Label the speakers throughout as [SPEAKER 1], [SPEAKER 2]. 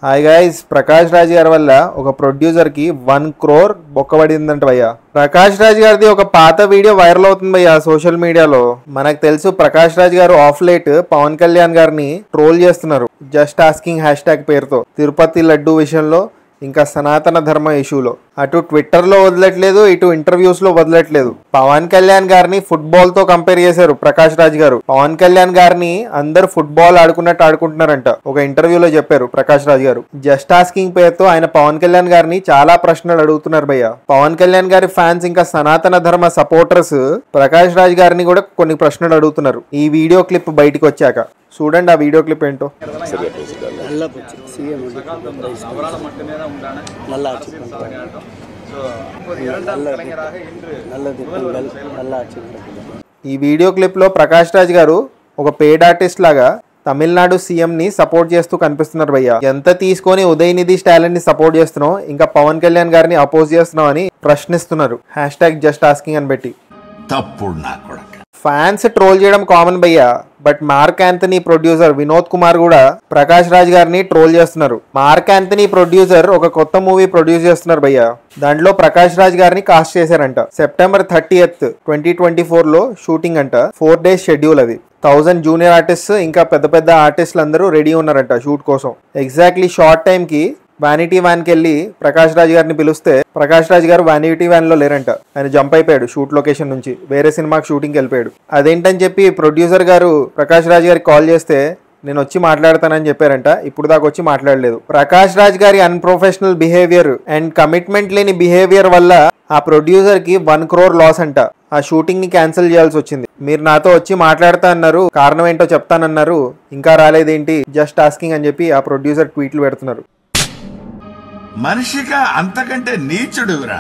[SPEAKER 1] Hi guys, Prakash Raj గారి వల్ల ఒక ప్రొడ్యూసర్ కి 1 crore బొక్కబడిందంట భయ్య. ప్రకాష్ రాజ్ గారిది ఒక పాత వీడియో వైరల్ అవుతుంది భయ్య సోషల్ మీడియాలో. మనకు తెలుసు ప్రకాష్ రాజ్ గారు ఆఫ్ లేట్ పవన్ కళ్యాణ్ గారిని ట్రోల్ చేస్తున్నారు జస్ట్ ఆస్కింగ్ #, పేరుతో తిరుపతి లడ్డు విషయంలో, ఇంకా సనాతన ధర్మ ఇష్యూలో. అటు ట్విట్టర్లో వదలట్లేదు, ఇటు ఇంటర్వ్యూస్లో వదలట్లేదు. పవన్ కళ్యాణ్ గారిని ఫుట్బాల్తో కంపేర్ చేశారు ప్రకాష్ రాజ్ గారు. పవన్ కళ్యాణ్ గారిని అందరు ఫుట్బాల్ ఆడుకున్నట్టు ఆడుకుంటున్నారంట ఒక ఇంటర్వ్యూలో చెప్పారు ప్రకాష్ రాజ్ గారు. జస్ట్ ఆస్కింగ్ పేరుతో ఆయన పవన్ కళ్యాణ్ గారిని చాలా ప్రశ్నలు అడుగుతున్నారు భయ్య. పవన్ కళ్యాణ్ గారి ఫ్యాన్స్ ఇంకా సనాతన ధర్మ సపోర్టర్స్ ప్రకాష్ రాజ్ గారిని కూడా కొన్ని ప్రశ్నలు అడుగుతున్నారు. ఈ వీడియో క్లిప్ బయటకు వచ్చాక చూడండి ఆ వీడియో క్లిప్ ఏంటో. ఈ వీడియో క్లిప్ లో ప్రకాష్ రాజ్ గారు ఒక పెయిడ్ ఆర్టిస్ట్ లాగా తమిళనాడు సీఎం ని సపోర్ట్ చేస్తూ కనిపిస్తున్నారు భయ్య. ఎంత తీసుకొని ఉదయనిధి స్టాలిన్ ని సపోర్ట్ చేస్తున్నావు, ఇంకా పవన్ కళ్యాణ్ గారిని అపోజ్ చేస్తున్నావు అని ప్రశ్నిస్తున్నారు #జస్ట్ ఆస్కింగ్ అని పెట్టి. ఫ్యాన్స్ ట్రోల్ చేయడం కామన్ భయ్య, but mark Anthony producer Vinod Kumar కూడా ప్రకాష్ రాజ్ గారిని ట్రోల్ చేస్తున్నారు. మార్క్ యాంథనీ ప్రొడ్యూసర్ ఒక కొత్త మూవీ ప్రొడ్యూస్ చేస్తున్నారు భయ్య. దాంట్లో ప్రకాష్ రాజ్ గారిని కాస్ట్ చేశారంట. September 30th, 2024 లో షూటింగ్ అంట. 4 days షెడ్యూల్ అది. 1000 జూనియర్ ఆర్టిస్ట్ ఇంకా పెద్ద పెద్ద ఆర్టిస్టులు అందరూ రెడీ ఉన్నారంట షూట్ కోసం. ఎగ్జాక్ట్లీ షార్ట్ టైం కి వానిటీ వ్యాన్ కి వెళ్ళి ప్రకాష్ రాజ్ గారిని పిలిస్తే ప్రకాష్ రాజ్ గారు వానిటీ వ్యాన్ లో లేరంట. ఆయన జంప్ అయిపోయాడు షూట్ లొకేషన్ నుంచి, వేరే సినిమాకి షూటింగ్ వెళ్ళిపోయాడు. అదేంటని చెప్పి ప్రొడ్యూసర్ గారు ప్రకాష్ రాజ్ గారికి కాల్ చేస్తే నేను వచ్చి మాట్లాడతానని చెప్పారంట. ఇప్పుడు దాకా వచ్చి మాట్లాడలేదు. ప్రకాష్ రాజ్ గారి అన్ప్రొఫెషనల్ బిహేవియర్ అండ్ కమిట్మెంట్ లేని బిహేవియర్ వల్ల ఆ ప్రొడ్యూసర్ కి 1 crore లాస్ అంట. ఆ షూటింగ్ ని క్యాన్సిల్ చేయాల్సి వచ్చింది. మీరు నాతో వచ్చి మాట్లాడతా అన్నారు, కారణం ఏంటో చెప్తానన్నారు, ఇంకా రాలేదేంటి, జస్ట్ ఆస్కింగ్ అని చెప్పి ఆ ప్రొడ్యూసర్ ట్వీట్లు పెడుతున్నారు.
[SPEAKER 2] మనిషిగా అంతకంటే నీచుడురా.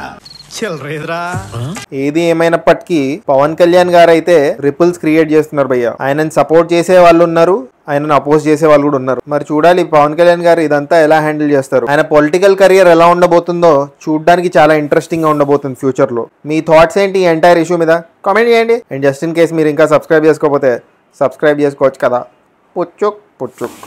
[SPEAKER 1] ఏది ఏమైనప్పటికీ పవన్ కళ్యాణ్ గారు అయితే రిపుల్స్ క్రియేట్ చేస్తున్నారు భయ్య. ఆయనని సపోర్ట్ చేసే వాళ్ళు ఉన్నారు, ఆయనను అపోజ్ చేసే వాళ్ళు కూడా ఉన్నారు. మరి చూడాలి పవన్ కళ్యాణ్ గారు ఇదంతా ఎలా హ్యాండిల్ చేస్తారు. ఆయన పొలిటికల్ కెరియర్ ఎలా ఉండబోతుందో చూడడానికి చాలా ఇంట్రెస్టింగ్ గా ఉండబోతుంది ఫ్యూచర్ లో. మీ థాట్స్ ఏంటి ఎంటైర్ ఇష్యూ మీద కామెంట్ చేయండి. అండ్ జస్ట్ ఇన్ కేస్ మీరు ఇంకా సబ్స్క్రైబ్ చేసుకోకపోతే సబ్స్క్రైబ్ చేసుకోవచ్చు కదా. పుచ్చుక్ పుచ్చుక్.